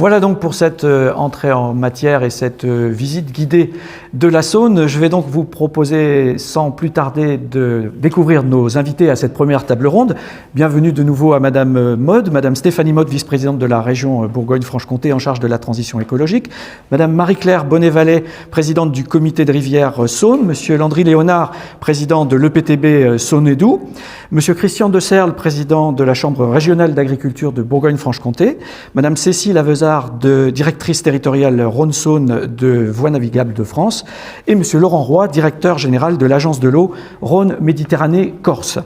Voilà donc pour cette entrée en matière et cette visite guidée de la Saône. Je vais donc vous proposer sans plus tarder de découvrir nos invités à cette première table ronde. Bienvenue de nouveau à Madame Maude, Madame Stéphanie Maude, vice-présidente de la région Bourgogne-Franche-Comté en charge de la transition écologique. Madame Marie-Claire Bonnet-Vallée, présidente du comité de rivière Saône. Monsieur Landry Léonard, président de l'EPTB Saône-et-Doubs. Monsieur Christian de Serles, président de la Chambre régionale d'agriculture de Bourgogne-Franche-Comté. Madame Cécile Avezard, directrice territoriale Rhône-Saône de Voies navigables de France, et Monsieur Laurent Roy, directeur général de l'Agence de l'eau Rhône-Méditerranée-Corse.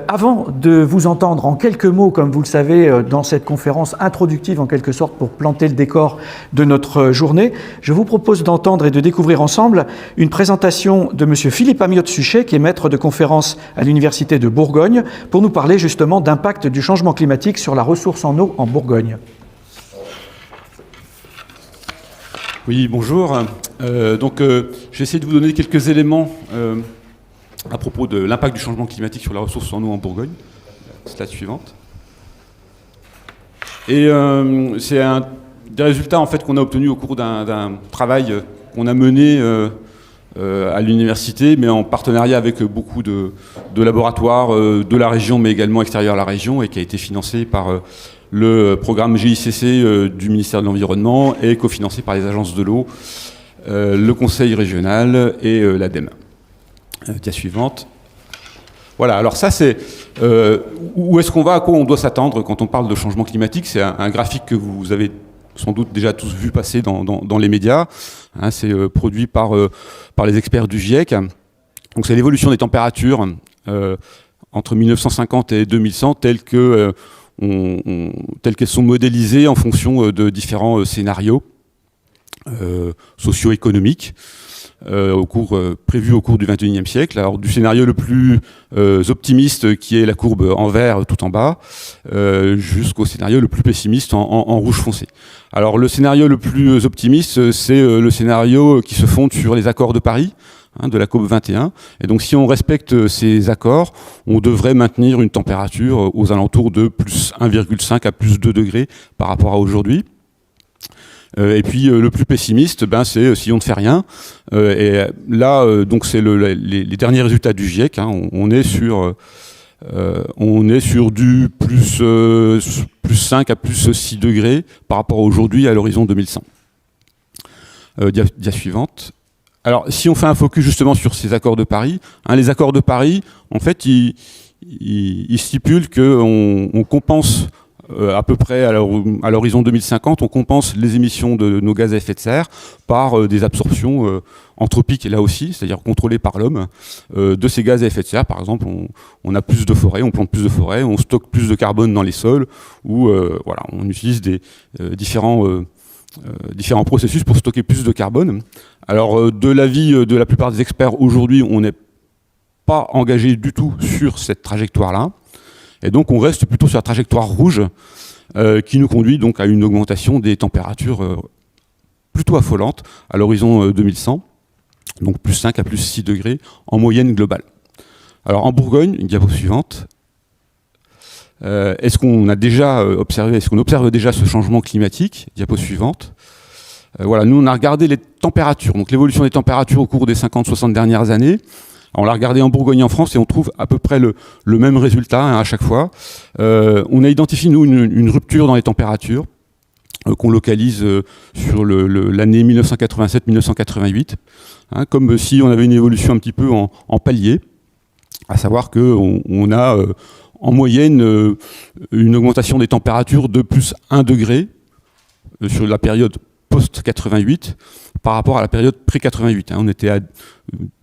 Avant de vous entendre en quelques mots, comme vous le savez, dans cette conférence introductive en quelque sorte pour planter le décor de notre journée, je vous propose d'entendre et de découvrir ensemble une présentation de Monsieur Philippe Amiotte-Suchet, qui est maître de conférence à l'Université de Bourgogne, pour nous parler justement d'impact du changement climatique sur la ressource en eau en Bourgogne. Oui, bonjour. Je vais essayer de vous donner quelques éléments à propos de l'impact du changement climatique sur la ressource en eau en Bourgogne. Slide suivante. Et c'est des résultats en fait, qu'on a obtenus au cours d'un travail qu'on a mené à l'université, mais en partenariat avec beaucoup de laboratoires de la région, mais également extérieurs à la région, et qui a été financé par le programme GICC du ministère de l'Environnement et cofinancé par les agences de l'eau, le Conseil régional et l'ADEME. Dia suivante. Voilà, alors ça c'est... où est-ce qu'on va, à quoi on doit s'attendre quand on parle de changement climatique? C'est un graphique que vous avez sans doute déjà tous vu passer dans les médias. Hein, c'est produit par les experts du GIEC. Donc c'est l'évolution des températures entre 1950 et 2100 telles qu'elles sont modélisées en fonction de différents socio-économiques prévus au cours du XXIe siècle. Alors du scénario le plus optimiste, qui est la courbe en vert tout en bas, jusqu'au scénario le plus pessimiste en rouge foncé. Alors le scénario le plus optimiste, c'est le scénario qui se fonde sur les accords de Paris, de la COP 21. Et donc si on respecte ces accords, on devrait maintenir une température aux alentours de plus 1,5 à plus 2 degrés par rapport à aujourd'hui. Et puis le plus pessimiste, c'est si on ne fait rien. Et là, donc c'est les derniers résultats du GIEC. On est sur du plus 5 à plus 6 degrés par rapport à aujourd'hui à l'horizon 2100. Dia suivante. Alors, si on fait un focus justement sur ces accords de Paris, les accords de Paris, en fait, ils stipulent qu'on compense à peu près à l'horizon 2050, on compense les émissions de nos gaz à effet de serre par des absorptions anthropiques, là aussi, c'est-à-dire contrôlées par l'homme, de ces gaz à effet de serre. Par exemple, on a plus de forêts, on plante plus de forêts, on stocke plus de carbone dans les sols, ou voilà, on utilise des différents processus pour stocker plus de carbone. Alors, de l'avis de la plupart des experts, aujourd'hui, on n'est pas engagé du tout sur cette trajectoire-là. Et donc, on reste plutôt sur la trajectoire rouge qui nous conduit donc à une augmentation des températures plutôt affolante à l'horizon 2100, donc plus 5 à plus 6 degrés en moyenne globale. Alors, en Bourgogne, une diapo suivante. Est-ce qu'on observe déjà ce changement climatique? Diapo suivante. Voilà, nous on a regardé les températures, donc l'évolution des températures au cours des 50-60 dernières années. On l'a regardé en Bourgogne et en France et on trouve à peu près le même résultat à chaque fois. On a identifié, nous, une rupture dans les températures qu'on localise sur l'année 1987-1988, comme si on avait une évolution un petit peu en palier, à savoir qu'on a en moyenne une augmentation des températures de plus 1 degré sur la période post-88 par rapport à la période pré-88. On était à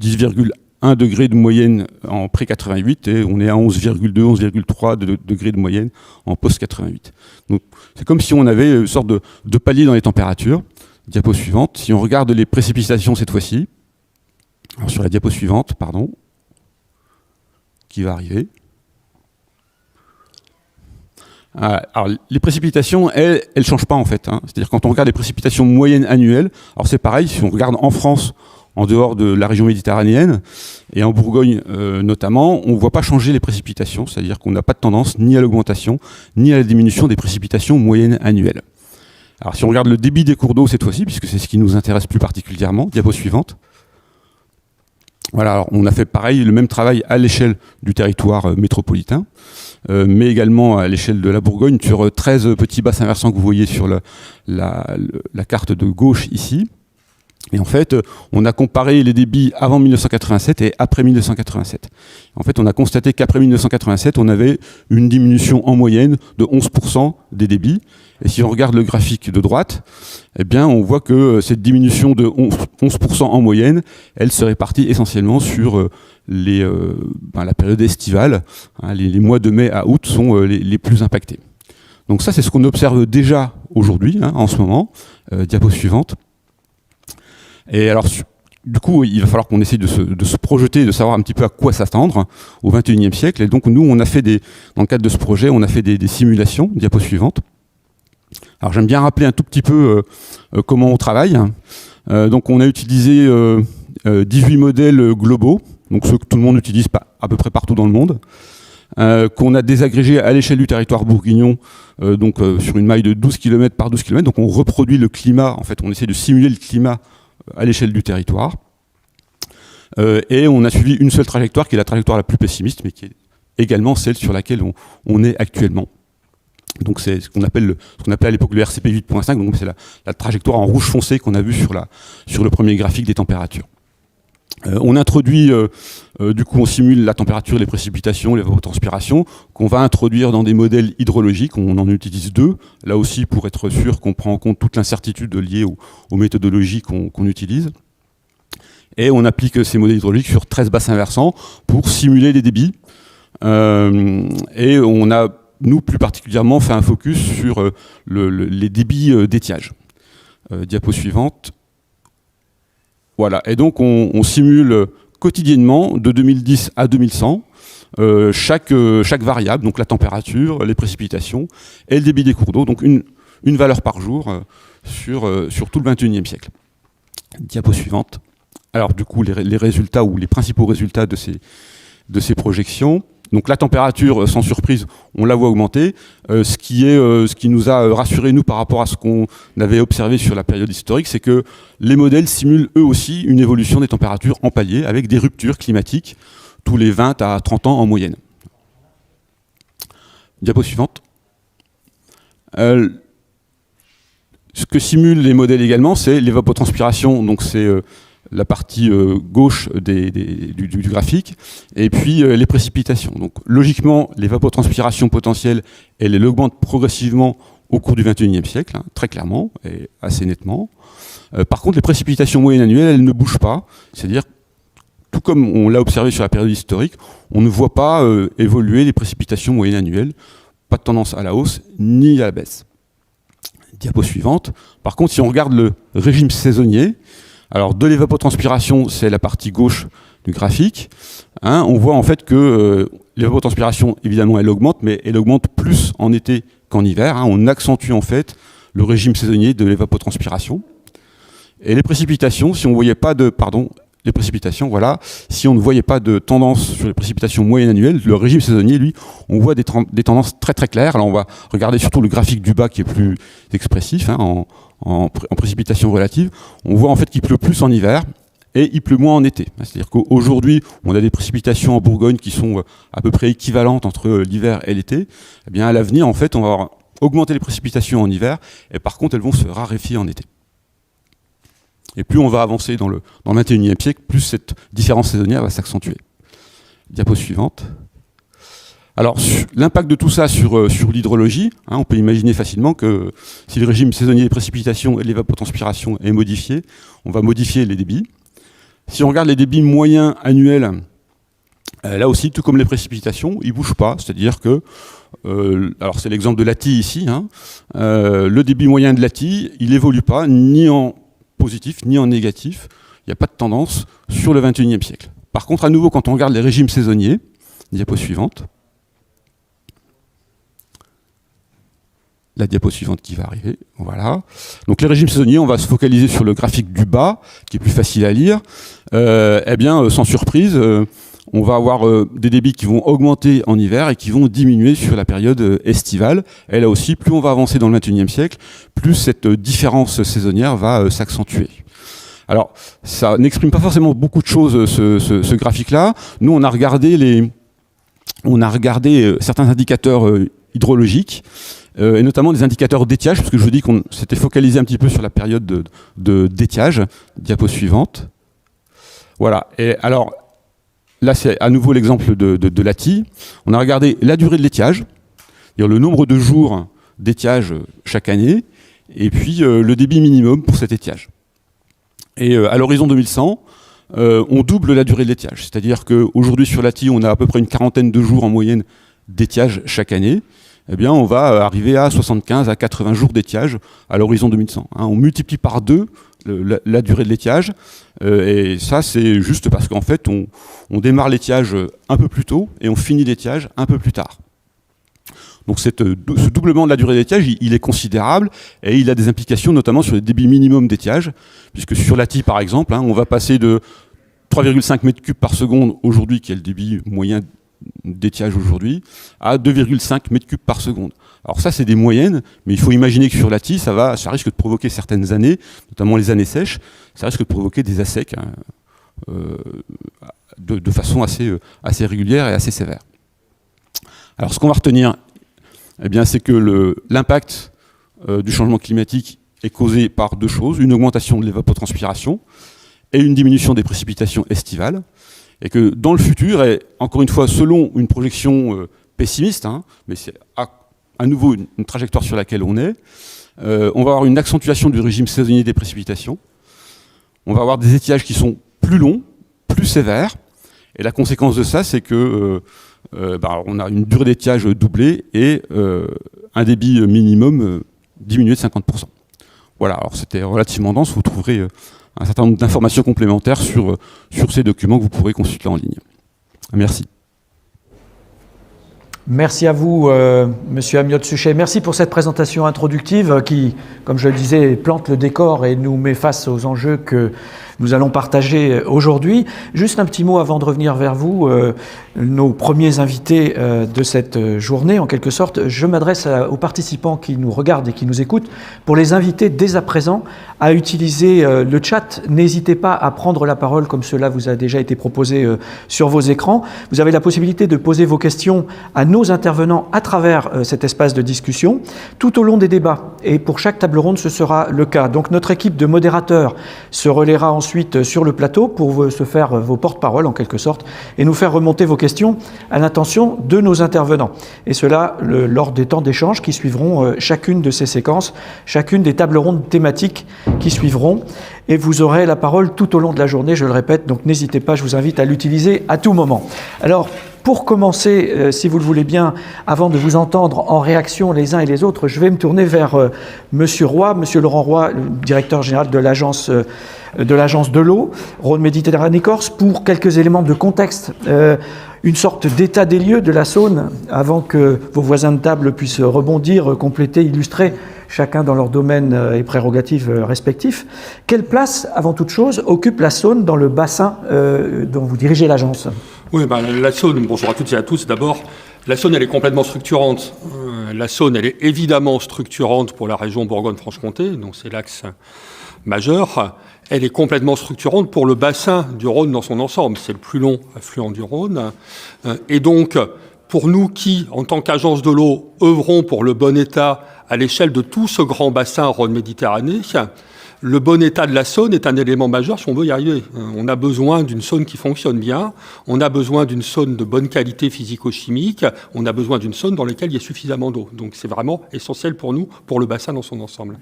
10,1 degré de moyenne en pré-88 et on est à 11,2, 11,3 degrés de moyenne en post-88. Donc c'est comme si on avait une sorte de palier dans les températures. Diapo suivante. Si on regarde les précipitations cette fois-ci, sur la diapo suivante, pardon, qui va arriver. Alors, les précipitations, elles changent pas en fait. C'est-à-dire quand on regarde les précipitations moyennes annuelles, alors c'est pareil, si on regarde en France, en dehors de la région méditerranéenne, et en Bourgogne notamment, on ne voit pas changer les précipitations, c'est-à-dire qu'on n'a pas de tendance ni à l'augmentation, ni à la diminution des précipitations moyennes annuelles. Alors si on regarde le débit des cours d'eau cette fois-ci, puisque c'est ce qui nous intéresse plus particulièrement, diapo suivante. Voilà, alors on a fait pareil, le même travail à l'échelle du territoire métropolitain, mais également à l'échelle de la Bourgogne, sur 13 petits bassins versants que vous voyez sur la carte de gauche ici. Et en fait, on a comparé les débits avant 1987 et après 1987. En fait, on a constaté qu'après 1987, on avait une diminution en moyenne de 11% des débits. Et si on regarde le graphique de droite, eh bien, on voit que cette diminution de 11% en moyenne, elle se répartit essentiellement sur la période estivale. Hein, les mois de mai à août sont les plus impactés. Donc ça, c'est ce qu'on observe déjà aujourd'hui, hein, en ce moment. Diapo suivante. Et alors, du coup, il va falloir qu'on essaye de se projeter, de savoir un petit peu à quoi s'attendre au XXIe siècle. Et donc, nous, on a fait dans le cadre de ce projet, on a fait des simulations, diapo suivante. Alors, j'aime bien rappeler un tout petit peu comment on travaille. Donc, on a utilisé 18 modèles globaux, donc ceux que tout le monde utilise à peu près partout dans le monde, qu'on a désagrégés à l'échelle du territoire bourguignon, sur une maille de 12 km par 12 km. Donc, on reproduit le climat, en fait, on essaie de simuler le climat à l'échelle du territoire. Et on a suivi une seule trajectoire, qui est la trajectoire la plus pessimiste, mais qui est également celle sur laquelle on est actuellement. Donc c'est ce qu'on appelait à l'époque le RCP 8.5, donc c'est la trajectoire en rouge foncé qu'on a vue sur le premier graphique des températures. On introduit, du coup on simule la température, les précipitations, l'évapotranspiration, qu'on va introduire dans des modèles hydrologiques. On en utilise 2, là aussi pour être sûr qu'on prend en compte toute l'incertitude liée aux méthodologies qu'on utilise. Et on applique ces modèles hydrologiques sur 13 bassins versants pour simuler les débits. Et on a, nous plus particulièrement, fait un focus sur les débits d'étiage. Diapo suivante. Voilà, et donc on simule quotidiennement, de 2010 à 2100, chaque variable, donc la température, les précipitations et le débit des cours d'eau, donc une valeur par jour sur tout le XXIe siècle. Diapo suivante. Alors du coup, les résultats ou les principaux résultats de ces projections. Donc la température, sans surprise, on la voit augmenter, ce qui nous a rassuré, nous, par rapport à ce qu'on avait observé sur la période historique, c'est que les modèles simulent eux aussi une évolution des températures en palier, avec des ruptures climatiques tous les 20 à 30 ans en moyenne. Diapo suivante. Ce que simulent les modèles également, c'est l'évapotranspiration, donc c'est la partie gauche du graphique, et puis les précipitations. Donc logiquement, l'évapotranspiration potentielle, elle augmente progressivement au cours du XXIe siècle, hein, très clairement, et assez nettement. Par contre, les précipitations moyennes annuelles, elles ne bougent pas, c'est-à-dire, tout comme on l'a observé sur la période historique, on ne voit pas évoluer les précipitations moyennes annuelles, pas de tendance à la hausse, ni à la baisse. Diapo suivante. Par contre, si on regarde le régime saisonnier, alors de l'évapotranspiration, c'est la partie gauche du graphique. Hein, on voit en fait que l'évapotranspiration, évidemment, elle augmente, mais elle augmente plus en été qu'en hiver. Hein, on accentue en fait le régime saisonnier de l'évapotranspiration. Et les précipitations, si on voyait pas les précipitations, voilà, si on ne voyait pas de tendance sur les précipitations moyennes annuelles, le régime saisonnier, lui, on voit des tendances très très claires. Alors on va regarder surtout le graphique du bas qui est plus expressif, hein, en précipitation relative. On voit en fait qu'il pleut plus en hiver et il pleut moins en été. C'est-à-dire qu'aujourd'hui, on a des précipitations en Bourgogne qui sont à peu près équivalentes entre l'hiver et l'été. Eh bien, à l'avenir, en fait, on va augmenter les précipitations en hiver et par contre, elles vont se raréfier en été. Et plus on va avancer dans le XXIe siècle, plus cette différence saisonnière va s'accentuer. Diapo suivante. Alors, l'impact de tout ça sur l'hydrologie, hein, on peut imaginer facilement que si le régime saisonnier des précipitations et de l'évapotranspiration est modifié, on va modifier les débits. Si on regarde les débits moyens annuels, là aussi, tout comme les précipitations, ils ne bougent pas. C'est-à-dire que, alors c'est l'exemple de l'Ati ici, hein, le débit moyen de l'Ati, il n'évolue pas ni en positif ni en négatif. Il n'y a pas de tendance sur le XXIe siècle. Par contre, à nouveau, quand on regarde les régimes saisonniers, diapo suivante, la diapo suivante qui va arriver, voilà. Donc les régimes saisonniers, on va se focaliser sur le graphique du bas, qui est plus facile à lire. Eh bien, sans surprise, on va avoir des débits qui vont augmenter en hiver et qui vont diminuer sur la période estivale. Et là aussi, plus on va avancer dans le XXIe siècle, plus cette différence saisonnière va s'accentuer. Alors, ça n'exprime pas forcément beaucoup de choses, ce graphique-là. Nous, on a regardé certains indicateurs hydrologiques, et notamment des indicateurs d'étiage, parce que je vous dis qu'on s'était focalisé un petit peu sur la période d'étiage. Diapo suivante. Voilà. Et alors, là, c'est à nouveau l'exemple de l'ATI. On a regardé la durée de l'étiage, c'est-à-dire le nombre de jours d'étiage chaque année, et puis le débit minimum pour cet étiage. Et à l'horizon 2100, on double la durée de l'étiage. C'est-à-dire qu'aujourd'hui, sur l'ATI, on a à peu près une quarantaine de jours en moyenne d'étiage chaque année. Eh bien, on va arriver à 75 à 80 jours d'étiage à l'horizon 2100. On multiplie par 2 la durée de l'étiage. Et ça, c'est juste parce qu'en fait, on démarre l'étiage un peu plus tôt et on finit l'étiage un peu plus tard. Donc ce doublement de la durée d'étiage, il est considérable et il a des implications notamment sur les débits minimums d'étiage, puisque sur l'ATI, par exemple, on va passer de 3,5 mètres cubes par seconde aujourd'hui, qui est le débit moyen d'étiage aujourd'hui, à 2,5 mètres cubes par seconde. Alors ça, c'est des moyennes, mais il faut imaginer que sur l'ATI, ça risque de provoquer certaines années, notamment les années sèches, ça risque de provoquer des assecs de façon assez régulière et assez sévère. Alors ce qu'on va retenir, eh bien, c'est que l'impact du changement climatique est causé par 2 choses, une augmentation de l'évapotranspiration et une diminution des précipitations estivales. Et que dans le futur, et encore une fois, selon une projection pessimiste, mais c'est à nouveau une trajectoire sur laquelle on est, on va avoir une accentuation du régime saisonnier des précipitations, on va avoir des étiages qui sont plus longs, plus sévères, et la conséquence de ça, c'est que on a une durée d'étiage doublée et un débit minimum diminué de 50%. Voilà, alors c'était relativement dense, vous trouverez un certain nombre d'informations complémentaires sur ces documents que vous pourrez consulter en ligne. Merci. Merci à vous, Monsieur Amiot-Suchet. Merci pour cette présentation introductive qui, comme je le disais, plante le décor et nous met face aux enjeux que nous allons partager aujourd'hui. Juste un petit mot avant de revenir vers vous, nos premiers invités de cette journée, en quelque sorte. Je m'adresse aux participants qui nous regardent et qui nous écoutent pour les inviter dès à présent à utiliser le chat. N'hésitez pas à prendre la parole comme cela vous a déjà été proposé sur vos écrans. Vous avez la possibilité de poser vos questions à nos intervenants à travers cet espace de discussion tout au long des débats. Et pour chaque table ronde, ce sera le cas. Donc notre équipe de modérateurs se relaiera ensuite sur le plateau pour se faire vos porte-paroles en quelque sorte et nous faire remonter vos questions à l'intention de nos intervenants. Et cela lors des temps d'échange qui suivront chacune de ces séquences, chacune des tables rondes thématiques qui suivront. Et vous aurez la parole tout au long de la journée, je le répète, donc n'hésitez pas, je vous invite à l'utiliser à tout moment. Alors, pour commencer, si vous le voulez bien, avant de vous entendre en réaction les uns et les autres, je vais me tourner vers Monsieur Roy, Monsieur Laurent Roy, le directeur général de l'agence de l'eau, Rhône-Méditerranée-Corse, pour quelques éléments de contexte, une sorte d'état des lieux de la Saône, avant que vos voisins de table puissent rebondir, compléter, illustrer, chacun dans leur domaine et prérogatives respectifs. Quelle place, avant toute chose, occupe la Saône dans le bassin dont vous dirigez l'agence ? Oui, la Saône, bonjour à toutes et à tous. D'abord, la Saône, elle est complètement structurante. La Saône, elle est évidemment structurante pour la région Bourgogne-Franche-Comté, donc c'est l'axe majeur. Elle est complètement structurante pour le bassin du Rhône dans son ensemble. C'est le plus long affluent du Rhône. Et donc, pour nous qui, en tant qu'agence de l'eau, œuvrons pour le bon état à l'échelle de tout ce grand bassin Rhône-Méditerranée, le bon état de la Saône est un élément majeur si on veut y arriver. On a besoin d'une Saône qui fonctionne bien, on a besoin d'une Saône de bonne qualité physico-chimique, on a besoin d'une Saône dans laquelle il y a suffisamment d'eau. Donc c'est vraiment essentiel pour nous, pour le bassin dans son ensemble.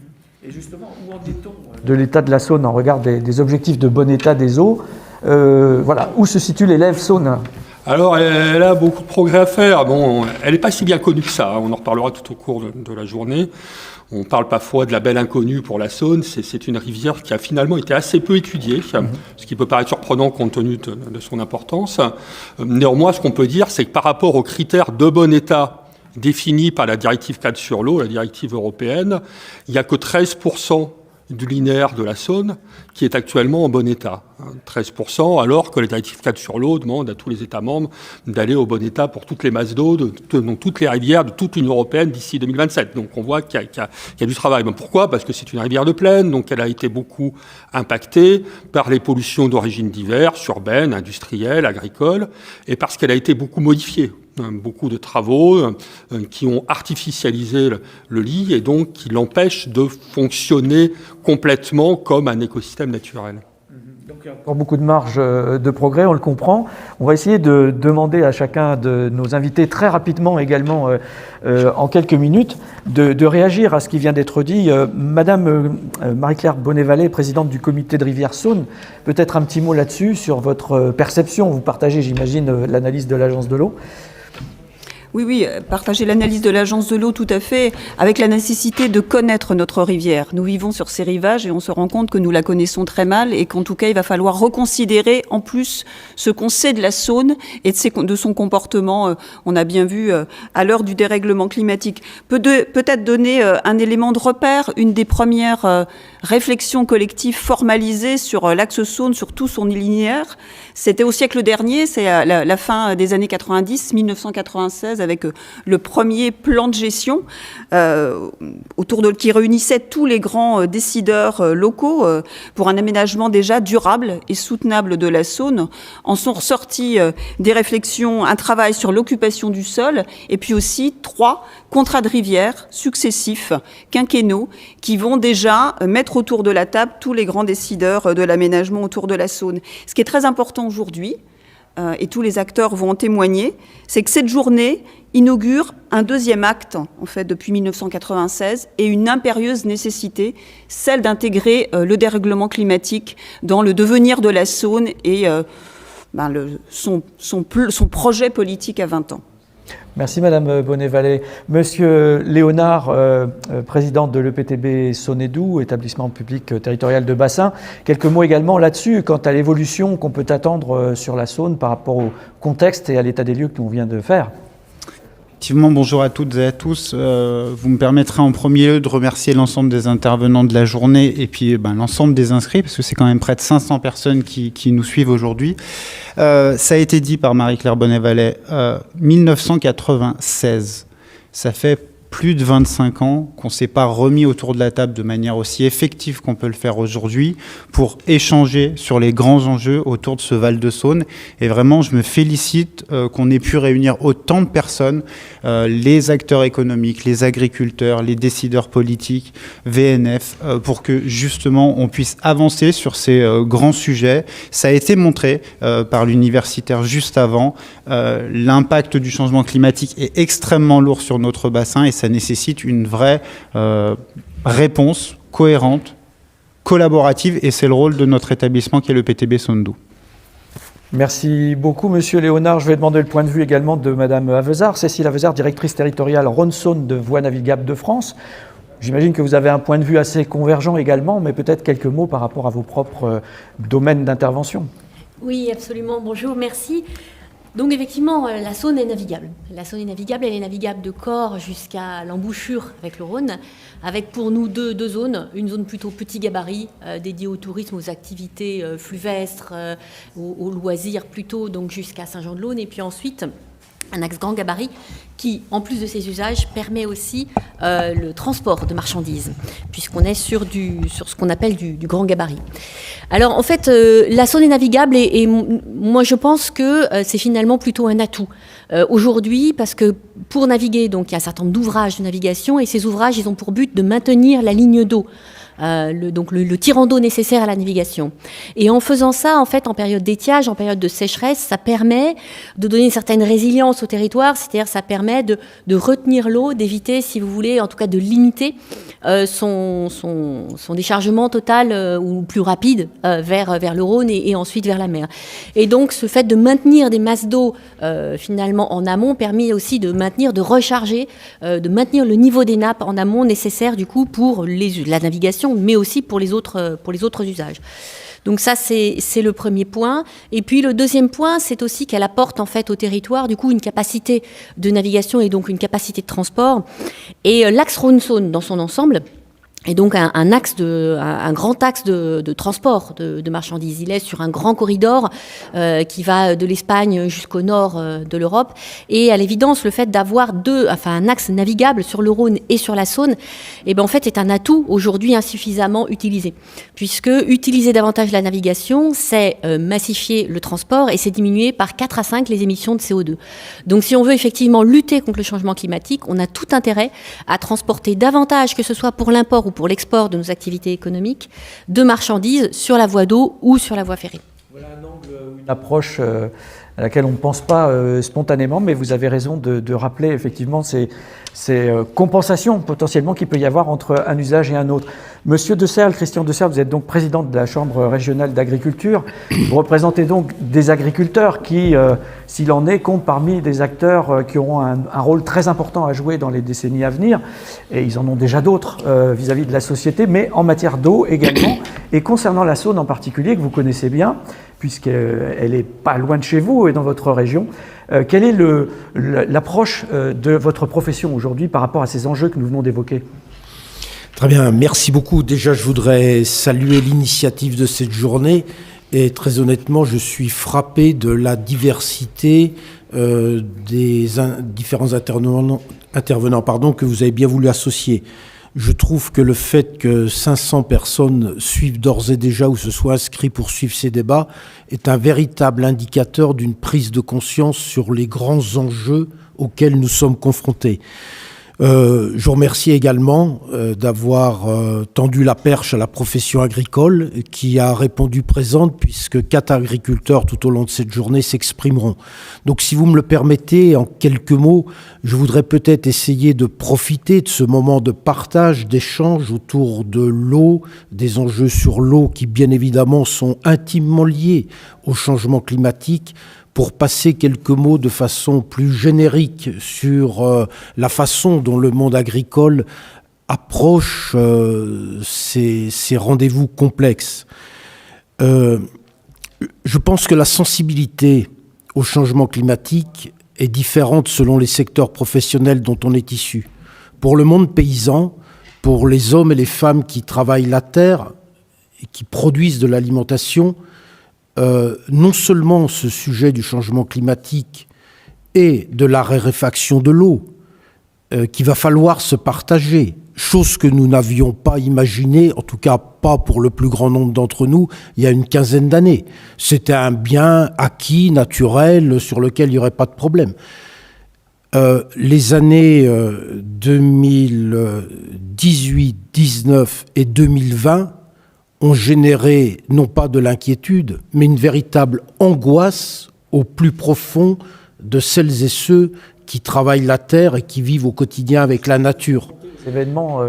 Et justement, où en est-on de l'état de la Saône en regard des objectifs de bon état des eaux voilà, où se situe l'élève Saône ? Alors, elle a beaucoup de progrès à faire. Bon, elle n'est pas si bien connue que ça. On en reparlera tout au cours de la journée. On parle parfois de la belle inconnue pour la Saône. C'est une rivière qui a finalement été assez peu étudiée, ce qui peut paraître surprenant compte tenu de son importance. Néanmoins, ce qu'on peut dire, c'est que par rapport aux critères de bon état définis par la directive 4 sur l'eau, la directive européenne, il n'y a que 13% du linéaire de la Saône qui est actuellement en bon état. 13%, alors que les directives 4 sur l'eau demandent à tous les États membres d'aller au bon état pour toutes les masses d'eau, donc toutes les rivières de toute l'Union européenne d'ici 2027. Donc on voit qu'il y a du travail. Mais pourquoi ? Parce que c'est une rivière de plaine, donc elle a été beaucoup impactée par les pollutions d'origine diverses, urbaines, industrielles, agricoles, et parce qu'elle a été beaucoup modifiée. Beaucoup de travaux qui ont artificialisé le lit et donc qui l'empêchent de fonctionner complètement comme un écosystème naturel. Donc il y a encore beaucoup de marge de progrès, on le comprend. On va essayer de demander à chacun de nos invités très rapidement également, en quelques minutes, de réagir à ce qui vient d'être dit. Madame Marie-Claire Bonnet-Vallée, présidente du comité de Rivière-Saône, peut-être un petit mot là-dessus, sur votre perception. Vous partagez, j'imagine, l'analyse de l'Agence de l'eau. Oui, partager l'analyse de l'Agence de l'eau tout à fait, avec la nécessité de connaître notre rivière. Nous vivons sur ces rivages et on se rend compte que nous la connaissons très mal et qu'en tout cas, il va falloir reconsidérer en plus ce qu'on sait de la Saône et de son comportement. On a bien vu à l'heure du dérèglement climatique. Peut-être donner un élément de repère, une des premières réflexions collectives formalisées sur l'axe Saône, sur tout son linéaire. C'était au siècle dernier, c'est à la fin des années 90, 1996, avec le premier plan de gestion qui réunissait tous les grands décideurs locaux pour un aménagement déjà durable et soutenable de la Saône. En sont ressortis des réflexions, un travail sur l'occupation du sol et puis aussi 3 contrats de rivière successifs, quinquennaux, qui vont déjà mettre autour de la table tous les grands décideurs de l'aménagement autour de la Saône. Ce qui est très important aujourd'hui, et tous les acteurs vont en témoigner, c'est que cette journée inaugure un deuxième acte, en fait, depuis 1996, et une impérieuse nécessité, celle d'intégrer le dérèglement climatique dans le devenir de la Saône et son projet politique à 20 ans. Merci Madame Bonnet-Vallée. Monsieur Léonard, président de l'EPTB Saône-et-Doubs, établissement public territorial de bassin. Quelques mots également là-dessus, quant à l'évolution qu'on peut attendre sur la Saône par rapport au contexte et à l'état des lieux que l'on vient de faire. Effectivement, bonjour à toutes et à tous. Vous me permettrez en premier lieu de remercier l'ensemble des intervenants de la journée et puis l'ensemble des inscrits, parce que c'est quand même près de 500 personnes qui nous suivent aujourd'hui. Ça a été dit par Marie-Claire Bonnet-Vallée, 1996, ça fait plus de 25 ans qu'on ne s'est pas remis autour de la table de manière aussi effective qu'on peut le faire aujourd'hui pour échanger sur les grands enjeux autour de ce Val de Saône. Et vraiment, je me félicite qu'on ait pu réunir autant de personnes, les acteurs économiques, les agriculteurs, les décideurs politiques, VNF, pour que justement on puisse avancer sur ces grands sujets. Ça a été montré par l'universitaire juste avant. L'impact du changement climatique est extrêmement lourd sur notre bassin et ça nécessite une vraie réponse cohérente, collaborative, et c'est le rôle de notre établissement qui est le PTB Saône-Doubs. Merci beaucoup, Monsieur Léonard. Je vais demander le point de vue également de Madame Avezard, Cécile Avezard, directrice territoriale Rhône-Saône de Voies navigables de France. J'imagine que vous avez un point de vue assez convergent également, mais peut-être quelques mots par rapport à vos propres domaines d'intervention. Oui, absolument. Bonjour, merci. Donc effectivement, la Saône est navigable. La Saône est navigable, elle est navigable de Corps jusqu'à l'embouchure avec le Rhône, avec pour nous deux zones. Une zone plutôt petit gabarit, dédiée au tourisme, aux activités fluvestres, aux loisirs plutôt, donc jusqu'à Saint-Jean-de-Laune. Et puis ensuite, un axe grand gabarit qui, en plus de ses usages, permet aussi le transport de marchandises, puisqu'on est sur ce qu'on appelle du grand gabarit. Alors, en fait, la Saône est navigable et moi, je pense que c'est finalement plutôt un atout aujourd'hui, parce que pour naviguer, donc, il y a un certain nombre d'ouvrages de navigation et ces ouvrages, ils ont pour but de maintenir la ligne d'eau. Donc le tirant d'eau nécessaire à la navigation. Et en faisant ça, en fait, en période d'étiage, en période de sécheresse, ça permet de donner une certaine résilience au territoire, c'est-à-dire ça permet de retenir l'eau, d'éviter, si vous voulez, en tout cas de limiter son déchargement total ou plus rapide vers le Rhône et ensuite vers la mer. Et donc ce fait de maintenir des masses d'eau finalement en amont permet aussi de recharger, de maintenir le niveau des nappes en amont nécessaire du coup pour la navigation, mais aussi pour les autres usages. Donc ça, c'est le premier point. Et puis le deuxième point, c'est aussi qu'elle apporte en fait au territoire du coup une capacité de navigation et donc une capacité de transport. Et l'axe Rhône-Saône dans son ensemble et donc un grand axe de transport de marchandises. Il est sur un grand corridor qui va de l'Espagne jusqu'au nord de l'Europe. Et à l'évidence, le fait d'avoir un axe navigable sur le Rhône et sur la Saône, en fait, est un atout aujourd'hui insuffisamment utilisé. Puisque utiliser davantage la navigation, c'est massifier le transport et c'est diminuer par 4 à 5 les émissions de CO2. Donc si on veut effectivement lutter contre le changement climatique, on a tout intérêt à transporter davantage, que ce soit pour l'import ou pour l'export de nos activités économiques, de marchandises sur la voie d'eau ou sur la voie ferrée. Voilà un angle, une approche à laquelle on ne pense pas spontanément, mais vous avez raison de rappeler effectivement ces compensations potentiellement qu'il peut y avoir entre un usage et un autre. Monsieur De Serles, Christian De Serles, vous êtes donc président de la Chambre régionale d'agriculture. Vous représentez donc des agriculteurs qui, s'il en est, comptent parmi des acteurs qui auront un rôle très important à jouer dans les décennies à venir. Et ils en ont déjà d'autres vis-à-vis de la société, mais en matière d'eau également. Et concernant la Saône en particulier, que vous connaissez bien, puisqu'elle n'est pas loin de chez vous et dans votre région, quelle est l'approche de votre profession aujourd'hui par rapport à ces enjeux que nous venons d'évoquer ? Très bien, merci beaucoup. Déjà, je voudrais saluer l'initiative de cette journée et très honnêtement, je suis frappé de la diversité des différents intervenants que vous avez bien voulu associer. Je trouve que le fait que 500 personnes suivent d'ores et déjà ou se soient inscrits pour suivre ces débats est un véritable indicateur d'une prise de conscience sur les grands enjeux auxquels nous sommes confrontés. Je vous remercie également d'avoir tendu la perche à la profession agricole qui a répondu présente puisque 4 agriculteurs tout au long de cette journée s'exprimeront. Donc si vous me le permettez, en quelques mots, je voudrais peut-être essayer de profiter de ce moment de partage, d'échange autour de l'eau, des enjeux sur l'eau qui bien évidemment sont intimement liés au changement climatique, pour passer quelques mots de façon plus générique sur la façon dont le monde agricole approche ces rendez-vous complexes. Je pense que la sensibilité au changement climatique est différente selon les secteurs professionnels dont on est issu. Pour le monde paysan, pour les hommes et les femmes qui travaillent la terre et qui produisent de l'alimentation, non seulement ce sujet du changement climatique et de la raréfaction de l'eau qu'il va falloir se partager, chose que nous n'avions pas imaginée, en tout cas pas pour le plus grand nombre d'entre nous, il y a une quinzaine d'années. C'était un bien acquis, naturel, sur lequel il n'y aurait pas de problème. Les années 2018, 2019 et 2020 ont généré non pas de l'inquiétude, mais une véritable angoisse au plus profond de celles et ceux qui travaillent la terre et qui vivent au quotidien avec la nature. Des événements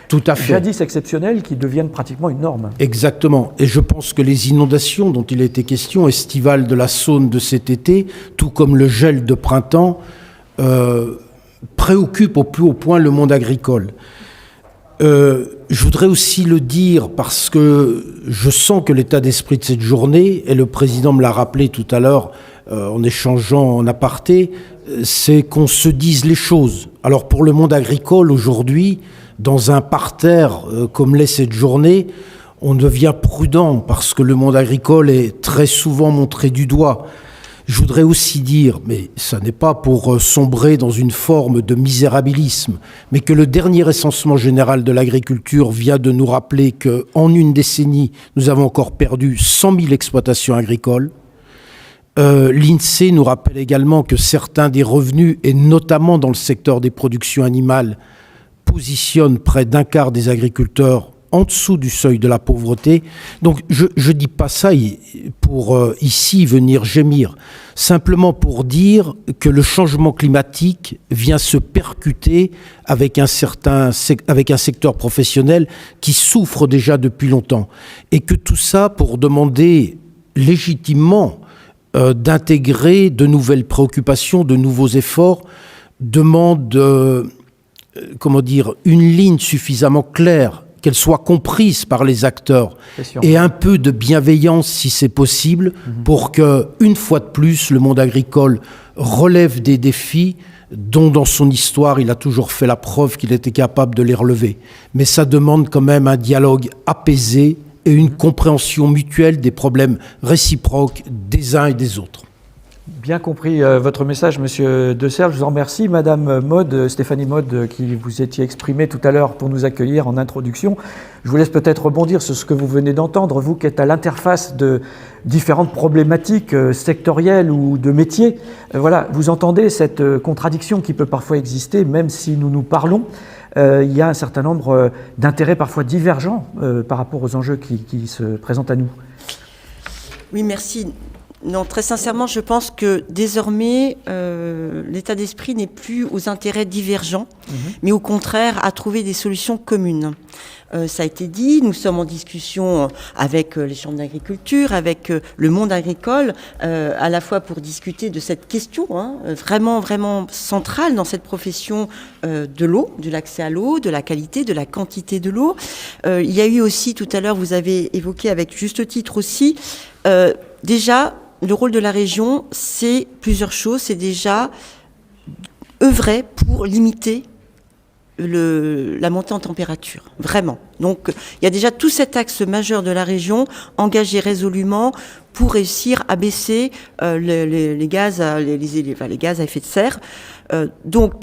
tout à fait. Jadis exceptionnels qui deviennent pratiquement une norme. Exactement. Et je pense que les inondations dont il a été question, estivales de la Saône de cet été, tout comme le gel de printemps, préoccupent au plus haut point le monde agricole. Je voudrais aussi le dire parce que je sens que l'état d'esprit de cette journée, et le président me l'a rappelé tout à l'heure en échangeant en aparté, c'est qu'on se dise les choses. Alors pour le monde agricole aujourd'hui, dans un parterre comme l'est cette journée, on devient prudent parce que le monde agricole est très souvent montré du doigt. Je voudrais aussi dire, mais ça n'est pas pour sombrer dans une forme de misérabilisme, mais que le dernier recensement général de l'agriculture vient de nous rappeler qu'en une décennie, nous avons encore perdu 100 000 exploitations agricoles. L'INSEE nous rappelle également que certains des revenus, et notamment dans le secteur des productions animales, positionnent près d'un quart des agriculteurs en dessous du seuil de la pauvreté. Donc je ne dis pas ça pour ici venir gémir, simplement pour dire que le changement climatique vient se percuter avec un secteur professionnel qui souffre déjà depuis longtemps. Et que tout ça pour demander légitimement d'intégrer de nouvelles préoccupations, de nouveaux efforts, demande une ligne suffisamment claire, qu'elle soit comprise par les acteurs et un peu de bienveillance si c'est possible pour que, une fois de plus, le monde agricole relève des défis dont dans son histoire il a toujours fait la preuve qu'il était capable de les relever. Mais ça demande quand même un dialogue apaisé et une compréhension mutuelle des problèmes réciproques des uns et des autres. Bien compris votre message, Monsieur De Serre. Je vous en remercie. Madame Maud, Stéphanie Maud, qui vous étiez exprimée tout à l'heure pour nous accueillir en introduction. Je vous laisse peut-être rebondir sur ce que vous venez d'entendre, vous qui êtes à l'interface de différentes problématiques sectorielles ou de métiers. Voilà, vous entendez cette contradiction qui peut parfois exister, même si nous nous parlons. Il y a un certain nombre d'intérêts parfois divergents par rapport aux enjeux qui se présentent à nous. Oui, merci. Non, très sincèrement, je pense que désormais, l'état d'esprit n'est plus aux intérêts divergents, mais au contraire à trouver des solutions communes. Ça a été dit, nous sommes en discussion avec les chambres d'agriculture, avec le monde agricole, à la fois pour discuter de cette question vraiment, vraiment centrale dans cette profession de l'eau, de l'accès à l'eau, de la qualité, de la quantité de l'eau. Il y a eu aussi, tout à l'heure, vous avez évoqué avec juste titre aussi, déjà, le rôle de la région, c'est plusieurs choses. C'est déjà œuvrer pour limiter la montée en température, vraiment. Donc, il y a déjà tout cet axe majeur de la région engagé résolument pour réussir à baisser les gaz à effet de serre. Donc,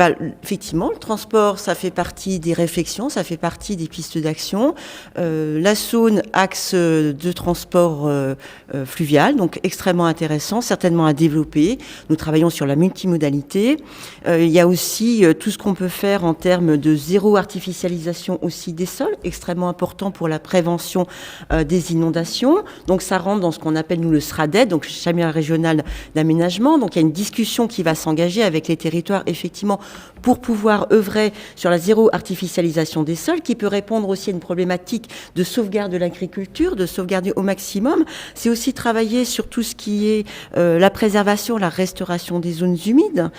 effectivement, le transport, ça fait partie des réflexions, ça fait partie des pistes d'action. La Saône, axe de transport fluvial, donc extrêmement intéressant, certainement à développer. Nous travaillons sur la multimodalité. Il y a aussi tout ce qu'on peut faire en termes de zéro artificialisation aussi des sols, extrêmement important pour la prévention des inondations. Donc, ça rentre dans ce qu'on appelle, nous, le SRADET, donc le schéma régional d'aménagement. Donc, il y a une discussion qui va s'engager avec les territoires, effectivement, pour pouvoir œuvrer sur la zéro artificialisation des sols, qui peut répondre aussi à une problématique de sauvegarde de l'agriculture, de sauvegarder au maximum. C'est aussi travailler sur tout ce qui est la préservation, la restauration des zones humides,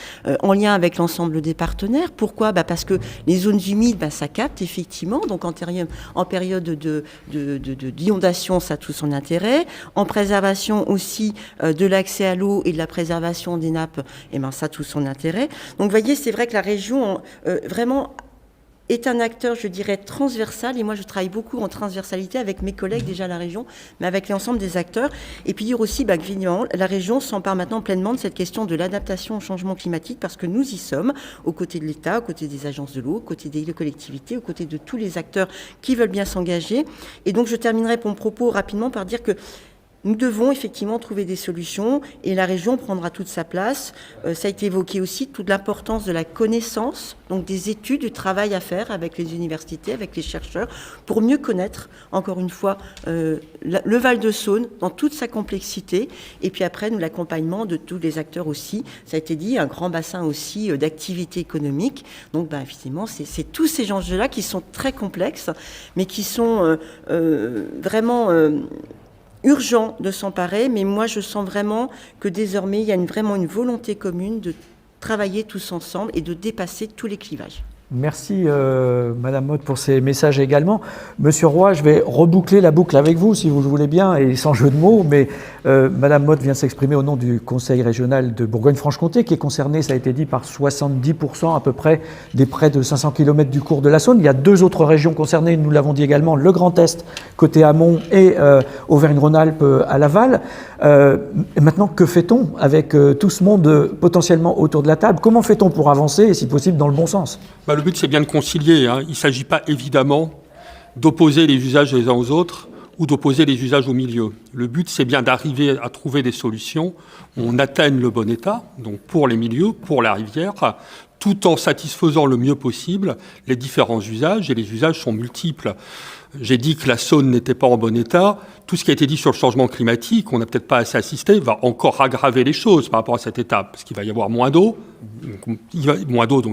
en lien avec l'ensemble des partenaires. Pourquoi ? Parce que les zones humides, ça capte, effectivement. Donc, en période d'inondation, ça a tout son intérêt. En préservation aussi de l'accès à l'eau et de la préservation des nappes, ça a tout son intérêt. Donc, vous voyez, c'est vrai que la région, vraiment, est un acteur, je dirais, transversal. Et moi, je travaille beaucoup en transversalité avec mes collègues déjà à la région, mais avec l'ensemble des acteurs. Et puis dire aussi, évidemment, la région s'empare maintenant pleinement de cette question de l'adaptation au changement climatique, parce que nous y sommes, aux côtés de l'État, aux côtés des agences de l'eau, aux côtés des collectivités, aux côtés de tous les acteurs qui veulent bien s'engager. Et donc, je terminerai mon propos rapidement par dire que nous devons effectivement trouver des solutions et la région prendra toute sa place. Ça a été évoqué aussi, toute l'importance de la connaissance, donc des études, du travail à faire avec les universités, avec les chercheurs, pour mieux connaître, encore une fois, le Val-de-Saône dans toute sa complexité. Et puis après, nous, l'accompagnement de tous les acteurs aussi. Ça a été dit, un grand bassin aussi d'activité économique. Donc, effectivement, c'est tous ces enjeux-là qui sont très complexes, mais qui sont vraiment urgent de s'emparer, mais moi je sens vraiment que désormais il y a vraiment une volonté commune de travailler tous ensemble et de dépasser tous les clivages. Merci Madame Maud pour ces messages également. Monsieur Roy, je vais reboucler la boucle avec vous si vous le voulez bien et sans jeu de mots, mais Madame Maud vient s'exprimer au nom du Conseil régional de Bourgogne-Franche-Comté qui est concerné, ça a été dit, par 70% à peu près des près de 500 km du cours de la Saône. Il y a deux autres régions concernées, nous l'avons dit également, le Grand Est côté amont et Auvergne-Rhône-Alpes à l'aval. Et maintenant, que fait-on avec tout ce monde potentiellement autour de la table? Comment fait-on pour avancer et si possible dans le bon sens? Le but, c'est bien de concilier. Il ne s'agit pas évidemment d'opposer les usages les uns aux autres ou d'opposer les usages au milieu. Le but, c'est bien d'arriver à trouver des solutions où on atteigne le bon état, donc pour les milieux, pour la rivière, tout en satisfaisant le mieux possible les différents usages, et les usages sont multiples. J'ai dit que la Saône n'était pas en bon état. Tout ce qui a été dit sur le changement climatique, on n'a peut-être pas assez assisté, va encore aggraver les choses par rapport à cette étape, parce qu'il va y avoir moins d'eau. Donc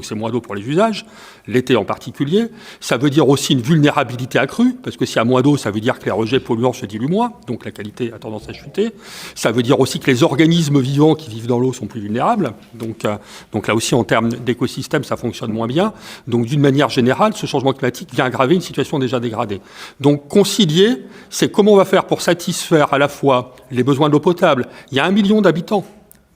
c'est moins d'eau pour les usages, l'été en particulier. Ça veut dire aussi une vulnérabilité accrue, parce que s'il y a moins d'eau, ça veut dire que les rejets polluants se diluent moins, donc la qualité a tendance à chuter. Ça veut dire aussi que les organismes vivants qui vivent dans l'eau sont plus vulnérables. Donc là aussi, en termes d'écosystème, ça fonctionne moins bien. Donc d'une manière générale, ce changement climatique vient aggraver une situation déjà dégradée. Donc concilier, c'est comment on va faire pour satisfaire à la fois les besoins d'eau potable. Il y a 1 million d'habitants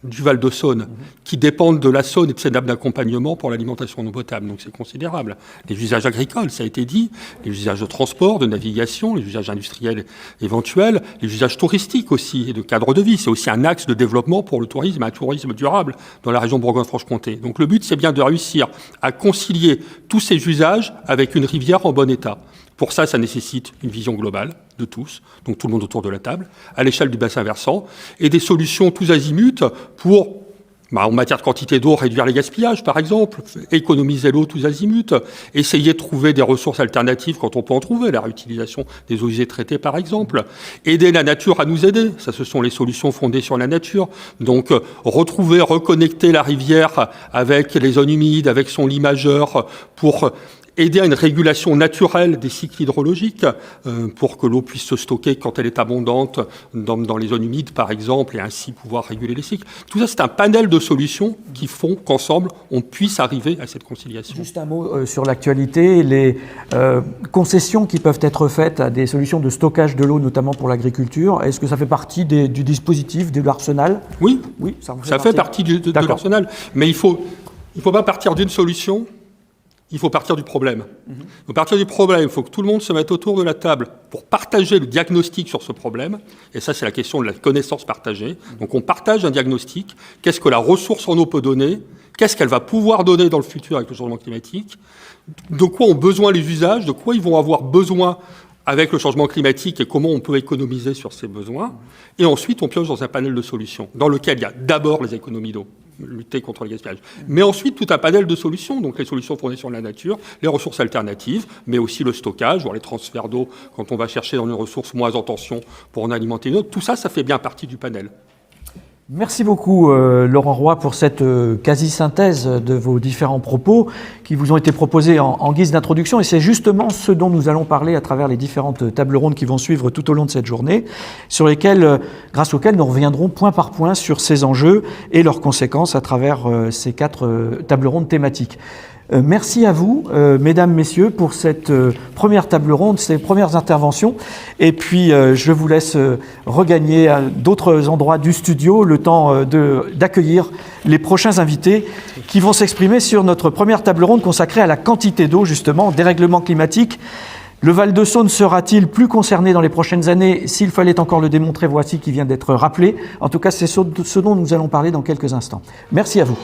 du Val-de-Saône qui dépendent de la Saône et de ses nappes d'accompagnement pour l'alimentation en eau potable. Donc c'est considérable. Les usages agricoles, ça a été dit, les usages de transport, de navigation, les usages industriels éventuels, les usages touristiques aussi et de cadre de vie. C'est aussi un axe de développement pour le tourisme, un tourisme durable dans la région Bourgogne-Franche-Comté. Donc le but, c'est bien de réussir à concilier tous ces usages avec une rivière en bon état. Pour ça, ça nécessite une vision globale de tous, donc tout le monde autour de la table, à l'échelle du bassin versant, et des solutions tous azimuts pour, en matière de quantité d'eau, réduire les gaspillages, par exemple, économiser l'eau tous azimuts, essayer de trouver des ressources alternatives quand on peut en trouver, la réutilisation des eaux usées traitées, par exemple, aider la nature à nous aider, ça ce sont les solutions fondées sur la nature, donc retrouver, reconnecter la rivière avec les zones humides, avec son lit majeur, pour aider à une régulation naturelle des cycles hydrologiques pour que l'eau puisse se stocker quand elle est abondante dans les zones humides, par exemple, et ainsi pouvoir réguler les cycles. Tout ça, c'est un panel de solutions qui font qu'ensemble, on puisse arriver à cette conciliation. Juste un mot sur l'actualité, les concessions qui peuvent être faites à des solutions de stockage de l'eau, notamment pour l'agriculture. Est-ce que ça fait partie du dispositif, de l'arsenal ? Oui, ça fait partie de l'arsenal. Mais il faut pas partir d'une solution. Il faut partir du problème. Il faut partir du problème. Il faut que tout le monde se mette autour de la table pour partager le diagnostic sur ce problème. Et ça, c'est la question de la connaissance partagée. Donc, on partage un diagnostic. Qu'est-ce que la ressource en eau peut donner ? Qu'est-ce qu'elle va pouvoir donner dans le futur avec le changement climatique ? De quoi ont besoin les usages ? De quoi ils vont avoir besoin avec le changement climatique et comment on peut économiser sur ces besoins ? Et ensuite, on pioche dans un panel de solutions dans lequel il y a d'abord les économies d'eau, lutter contre le gaspillage. Mais ensuite, tout un panel de solutions, donc les solutions fondées sur la nature, les ressources alternatives, mais aussi le stockage, voire les transferts d'eau quand on va chercher dans une ressource moins en tension pour en alimenter une autre. Tout ça, ça fait bien partie du panel. Merci beaucoup Laurent Roy pour cette quasi-synthèse de vos différents propos qui vous ont été proposés en guise d'introduction, et c'est justement ce dont nous allons parler à travers les différentes tables rondes qui vont suivre tout au long de cette journée, grâce auxquelles nous reviendrons point par point sur ces enjeux et leurs conséquences à travers ces 4 tables rondes thématiques. Merci à vous, mesdames, messieurs, pour cette première table ronde, ces premières interventions. Et puis, je vous laisse regagner à d'autres endroits du studio le temps d'accueillir les prochains invités qui vont s'exprimer sur notre première table ronde consacrée à la quantité d'eau, justement, dérèglement climatique. Le Val-de-Saône sera-t-il plus concerné dans les prochaines années ? S'il fallait encore le démontrer, voici qui vient d'être rappelé. En tout cas, c'est ce dont nous allons parler dans quelques instants. Merci à vous.